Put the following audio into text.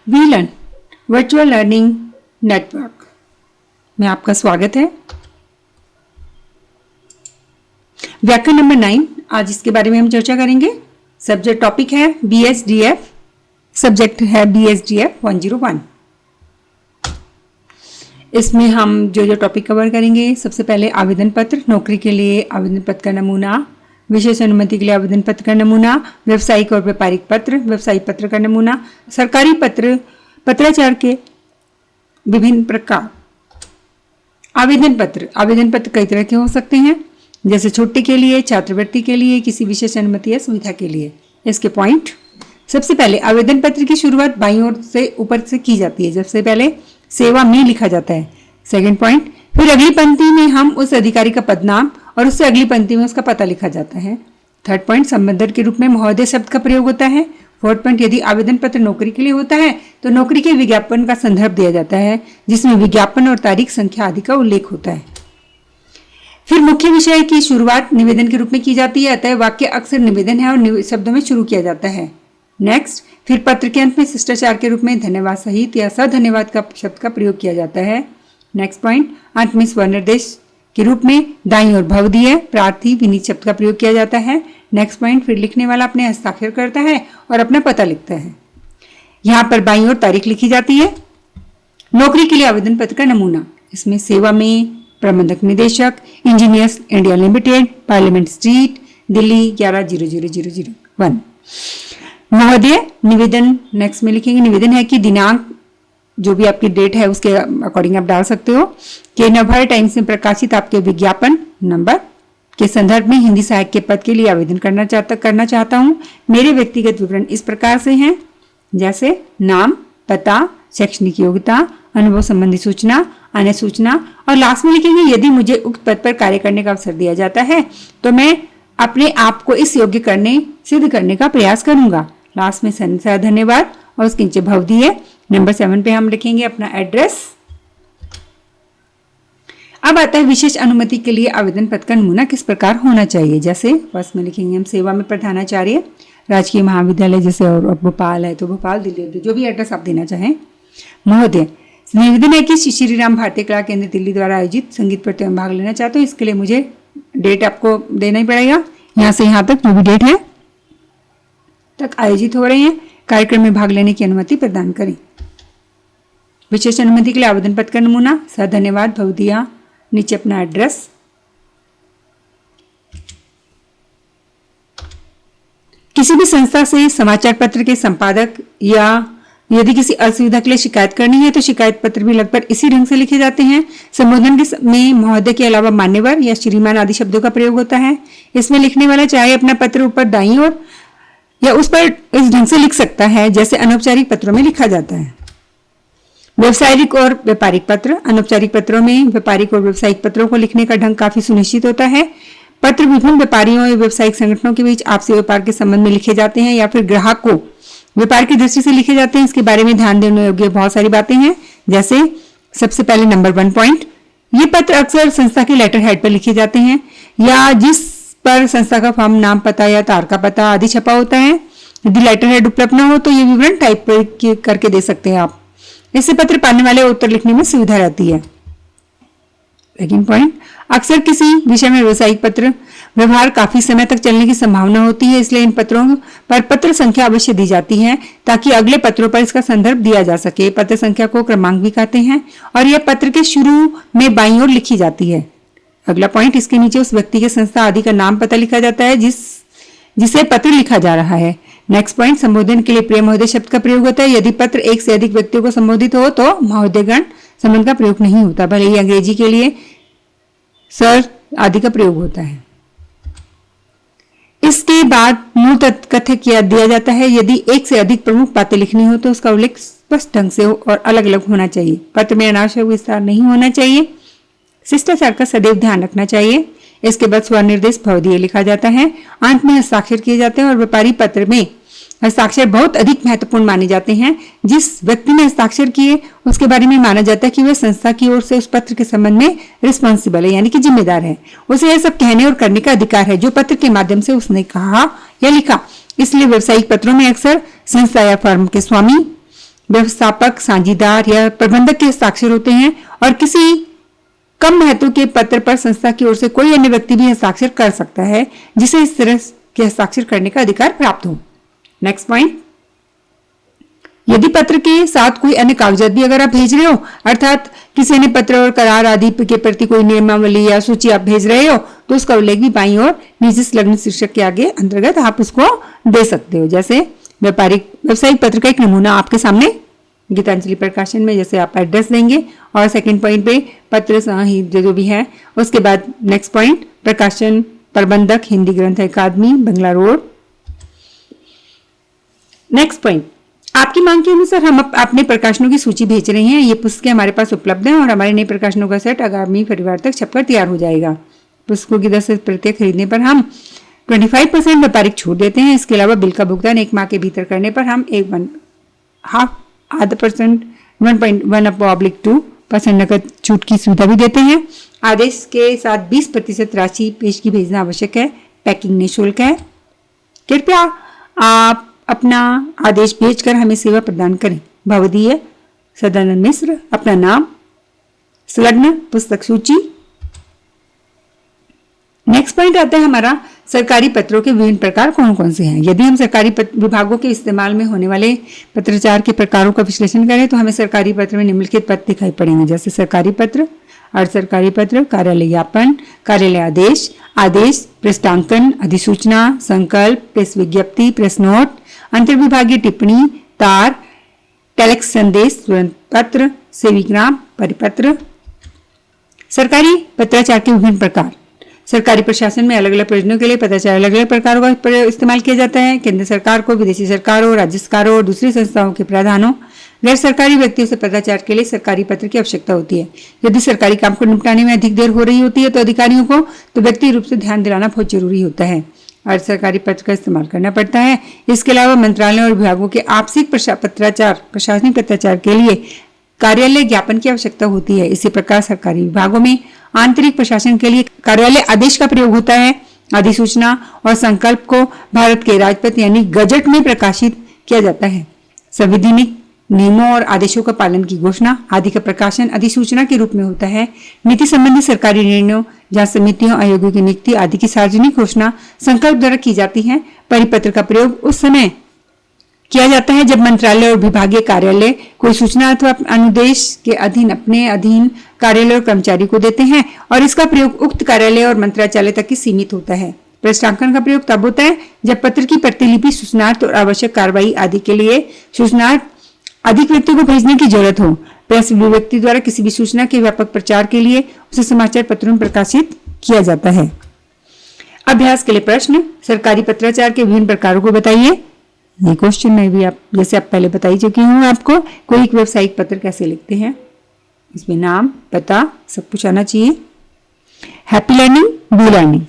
We learn virtual learning network में आपका स्वागत है। व्याकरण नंबर 9, आज इसके बारे में हम चर्चा करेंगे। सब्जेक्ट टॉपिक है BSDF, सब्जेक्ट है BSDF 101। इसमें हम जो टॉपिक कवर करेंगे, सबसे पहले आवेदन पत्र, नौकरी के लिए आवेदन पत्र का नमूना, विशेष अनुमति के लिए आवेदन पत्र का नमूना, व्यावसायिक और व्यापारिक पत्र, व्यावसायिक पत्र का नमूना, सरकारी पत्र, पत्राचार के विभिन्न प्रकार। आवेदन पत्र कई तरह के हो सकते हैं, जैसे छुट्टी के लिए, छात्रवृत्ति के लिए, किसी विशेष अनुमति या सुविधा के लिए। इसके पॉइंट, सबसे पहले आवेदन पत्र की शुरुआत बाईं ओर से ऊपर से की जाती है। सबसे पहले सेवा में लिखा जाता है। सेकंड पॉइंट, फिर अगली पंक्ति में हम उस अधिकारी का पदनाम और उससे अगली पंक्ति में उसका पता लिखा जाता है। थर्ड पॉइंट, संबंधक के रूप में महोदय शब्द का प्रयोग होता है। फोर्थ पॉइंट, यदि आवेदन पत्र नौकरी के लिए होता है तो नौकरी के विज्ञापन का संदर्भ दिया जाता है, जिसमें विज्ञापन और तारीख, संख्या आदि का उल्लेख होता है। फिर मुख्य विषय की शुरुआत निवेदन के रूप में की जाती है, अतः वाक्य अक्सर निवेदन है और शब्दों में शुरू किया जाता है। नेक्स्ट, फिर पत्र के अंत में शिष्टाचार के रूप में धन्यवाद सहित या सधन्यवाद का शब्द का प्रयोग किया जाता है। नेक्स्ट पॉइंट, अंत में स्वर निर्देश के रूप में दाईं ओर भवदीय, प्रार्थी, विनीत शब्द का प्रयोग किया जाता है। नेक्स्ट पॉइंट, फिर लिखने वाला अपने हस्ताक्षर करता है और अपना पता लिखता है। यहाँ पर बाईं ओर तारीख लिखी जाती है। नौकरी के लिए आवेदन पत्र का नमूना, इसमें सेवा में प्रबंधक निदेशक, engineers India limited, parliament street, Delhi 110001। महोदय निवेदन, नेक्स्ट में लिखेंगे निवेदन है कि दिनांक, जो भी आपकी डेट है उसके अकॉर्डिंग आप डाल सकते हो, कि नवभारत टाइम्स में प्रकाशित आपके विज्ञापन नंबर के संदर्भ में हिंदी सहायक के पद के लिए आवेदन करना चाहता हूँ। मेरे व्यक्तिगत विवरण इस प्रकार से हैं, जैसे नाम, पता, शैक्षणिक योग्यता, अनुभव संबंधी सूचना, अन्य सूचना, और लास्ट में लिखेंगे यदि मुझे उक्त पद पर कार्य करने का अवसर दिया जाता है तो मैं अपने आप को इस योग्य सिद्ध करने का प्रयास करूंगा। लास्ट में संसार धन्यवाद और उसके नीचे भवदीय। नंबर 7 पे हम लिखेंगे अपना एड्रेस। अब आता है विशेष अनुमति के लिए आवेदन पत्र का नमूना किस प्रकार होना चाहिए। जैसे फर्स्ट में लिखेंगे हम सेवा में प्रधानाचार्य, राजकीय महाविद्यालय, जैसे और भोपाल है तो भोपाल, दिल्ली, जो भी एड्रेस आप देना चाहें। महोदय, निवेदन है कि श्री राम भारतीय कला केंद्र दिल्ली द्वारा आयोजित संगीत प्रतियोगिता में भाग लेना चाहते हो। इसके लिए मुझे डेट आपको देना ही पड़ेगा, यहाँ से यहाँ तक जो भी डेट है तक आयोजित हो रहे हैं, कार्यक्रम में भाग लेने की अनुमति प्रदान करें। विशेष अनुमति के लिए आवेदन पत्र का नमूना, धन्यवाद, भवदीया, नीचे अपना एड्रेस। किसी भी संस्था से समाचार पत्र के संपादक या यदि किसी असुविधा के लिए शिकायत करनी है तो शिकायत पत्र भी लगभग इसी ढंग से लिखे जाते हैं। संबोधन में महोदय के अलावा मान्यवर या श्रीमान आदि शब्दों का प्रयोग होता है। इसमें लिखने वाला चाहे अपना पत्र ऊपर दाईं ओर या उस पर इस ढंग से लिख सकता है जैसे अनौपचारिक पत्रों में लिखा जाता है। व्यावसायिक और व्यापारिक पत्र, अनौपचारिक पत्रों में व्यापारिक और व्यावसायिक पत्रों को लिखने का ढंग काफी सुनिश्चित होता है। पत्र विभिन्न व्यापारियों या व्यावसायिक संगठनों के बीच आपसी व्यापार के संबंध में लिखे जाते हैं या फिर ग्राहक को व्यापार की दृष्टि से लिखे जाते हैं। इसके बारे में ध्यान देने योग्य बहुत सारी बातें हैं, जैसे सबसे पहले नंबर 1 पॉइंट, ये पत्र अक्सर संस्था के लेटर हेड पर लिखे जाते हैं या जिस पर संस्था का फॉर्म, नाम, पता या तार का पता आदि छपा होता है। यदि लेटर हेड उपलब्ध न हो तो ये विवरण टाइप करके दे सकते हैं आप। इससे पत्र पाने वाले उत्तर लिखने में सुविधा रहती है। सेकंड पॉइंट, अक्सर किसी विषय में व्यावसायिक पत्र व्यवहार काफी समय तक चलने की संभावना होती है, इसलिए इन पत्रों पर पत्र संख्या अवश्य दी जाती है ताकि अगले पत्रों पर इसका संदर्भ दिया जा सके। पत्र संख्या को क्रमांक भी कहते हैं और यह पत्र के शुरू में बाईं ओर लिखी जाती है। अगला पॉइंट, इसके नीचे उस व्यक्ति के संस्था आदि का नाम, पता लिखा जाता है जिसे पत्र लिखा जा रहा है। नेक्स्ट पॉइंट, संबोधन के लिए प्रिय महोदय शब्द का प्रयोग होता है। यदि पत्र एक से अधिक व्यक्तियों को संबोधित हो तो महोदयगण संबंध का प्रयोग नहीं होता, भले ही अंग्रेजी के लिए सर आदि का प्रयोग होता है। इसके बाद मूल तथ्य किया दिया जाता है। यदि एक से अधिक प्रमुख बातें लिखनी हो तो उसका उल्लेख स्पष्ट ढंग से हो और अलग अलग होना चाहिए। पत्र में अनावश्यक विस्तार नहीं होना चाहिए। शिष्टाचार का सदैव ध्यान रखना चाहिए। इसके बाद स्वर निर्देश भवदीय लिखा जाता है। अंत में हस्ताक्षर किए जाते हैं और व्यापारी पत्र में हस्ताक्षर बहुत अधिक महत्वपूर्ण माने जाते हैं। जिस व्यक्ति ने हस्ताक्षर किए उसके बारे में माना जाता है कि वह संस्था की ओर से उस पत्र के संबंध में रिस्पॉन्सिबल है, यानी कि जिम्मेदार है। उसे यह सब कहने और करने का अधिकार है जो पत्र के माध्यम से उसने कहा या लिखा। इसलिए व्यावसायिक पत्रों में अक्सर संस्था या फर्म के स्वामी व्यवस्थापक, साझीदार या प्रबंधक के हस्ताक्षर होते हैं और किसी कम महत्व के पत्र पर संस्था की ओर से कोई अन्य व्यक्ति भी हस्ताक्षर कर सकता है जिसे इस तरह के हस्ताक्षर करने का अधिकार प्राप्त हो। नेक्स्ट पॉइंट, यदि पत्र के साथ कोई अन्य कागजात भी अगर आप भेज रहे हो, अर्थात किसी अन्य पत्र और करार आदि के प्रति कोई नियमावली या सूची आप भेज रहे हो, तो उसका उल्लेख भी बाईं ओर निजी संलग्न शीर्षक के आगे अंतर्गत आप उसको दे सकते हो। जैसे व्यावसायिक पत्र का एक नमूना आपके सामने गीतांजलि प्रकाशन में, जैसे आप एड्रेस देंगे और सेकंड पॉइंट पे पत्र जो भी है। उसके बाद नेक्स्ट पॉइंट, प्रकाशन प्रबंधक, हिंदी ग्रंथ अकादमी, बंगला रोड। नेक्स्ट पॉइंट, आपकी मांग के अनुसार हम अपने प्रकाशनों की सूची भेज रहे हैं। ये पुस्तकें हमारे पास उपलब्ध हैं और हमारे नए प्रकाशनों का सेट आगामी फरवरी तक छपकर तैयार हो जाएगा। पुस्तकों की 10 प्रत्येक खरीदने पर हम 25% व्यापारिक छूट देते हैं। इसके अलावा बिल का भुगतान 1 माह के भीतर करने पर हम 1.5% नकद छूट की सुविधा भी देते हैं। आदेश के साथ 20% राशि पेशगी भेजना आवश्यक है। पैकिंग निःशुल्क है। कृपया आप अपना आदेश भेजकर हमें सेवा प्रदान करें। भवदीय सदानंद मिश्र, अपना नाम, संलग्न पुस्तक सूची। नेक्स्ट पॉइंट आता है हमारा सरकारी पत्रों के विभिन्न प्रकार कौन कौन से हैं। यदि हम सरकारी विभागों के इस्तेमाल में होने वाले पत्राचार के प्रकारों का विश्लेषण करें तो हमें सरकारी पत्र में निम्नलिखित पत्र दिखाई पड़ेंगे, जैसे सरकारी पत्र, अर्ध सरकारी पत्र, कार्यालय ज्ञापन, कार्यालय आदेश, आदेश, पृष्ठांकन, अधिसूचना, संकल्प, प्रेस विज्ञप्ति, प्रेस नोट, अंतर्विभागीय टिप्पणी, तार, टेलेक्स संदेश, तुरंत पत्र, सेवीग्राम, परिपत्र। सरकारी पत्राचार के विभिन्न प्रकार। सरकारी प्रशासन में अलग अलग प्रयोजनों के लिए पत्राचार अलग अलग प्रकारों का इस्तेमाल किया जाता है। केंद्र सरकार को, विदेशी सरकारों, राज्य सरकारों और दूसरी संस्थाओं के प्रधानों, गैर सरकारी व्यक्तियों से पत्राचार के लिए सरकारी पत्र की आवश्यकता होती है। यदि सरकारी काम को निपटाने में अधिक देर हो रही होती है तो अधिकारियों को तो व्यक्तिगत रूप से ध्यान दिलाना बहुत जरूरी होता है। अर्ध सरकारी पत्र का इस्तेमाल करना पड़ता है। इसके अलावा मंत्रालयों और विभागों के आपसी पत्राचार, प्रशासनिक पत्राचार के लिए कार्यालय ज्ञापन की आवश्यकता होती है। इसी प्रकार सरकारी विभागों में आंतरिक प्रशासन के लिए कार्यालय आदेश का प्रयोग होता है। अधिसूचना और संकल्प को भारत के राजपत्र यानी गजट में प्रकाशित किया जाता है। संवैधानिक नियमों और आदेशों का पालन की घोषणा आदि का प्रकाशन अधिसूचना के रूप में होता है। नीति संबंधी सरकारी निर्णयों, जहाँ समितियों, आयोगों की नियुक्ति आदि की सार्वजनिक घोषणा संकल्प द्वारा की जाती है। परिपत्र का प्रयोग उस समय किया जाता है जब मंत्रालय और विभागीय कार्यालय कोई सूचना अथवा अनुदेश के अधीन अपने अधीन कार्यालय और कर्मचारी को देते हैं और इसका प्रयोग उक्त कार्यालय और मंत्रालय तक ही सीमित होता है। पृष्ठांकन का प्रयोग तब होता है जब पत्र की प्रतिलिपि, सूचनार्थ और आवश्यक कार्रवाई आदि के लिए सूचनार्थ अधिक व्यक्ति को भेजने की जरूरत हो। प्रेस व्यक्ति द्वारा किसी भी सूचना के व्यापक प्रचार के लिए उसे समाचार पत्रों में प्रकाशित किया जाता है। अभ्यास के लिए प्रश्न, सरकारी पत्राचार के विभिन्न प्रकारों को बताइए। ये क्वेश्चन में भी आप जैसे आप पहले बता ही चुकी हूँ आपको, कोई एक व्यावसायिक पत्र कैसे लिखते हैं, इसमें नाम, पता सब कुछ आना चाहिए। Happy learning, be learning.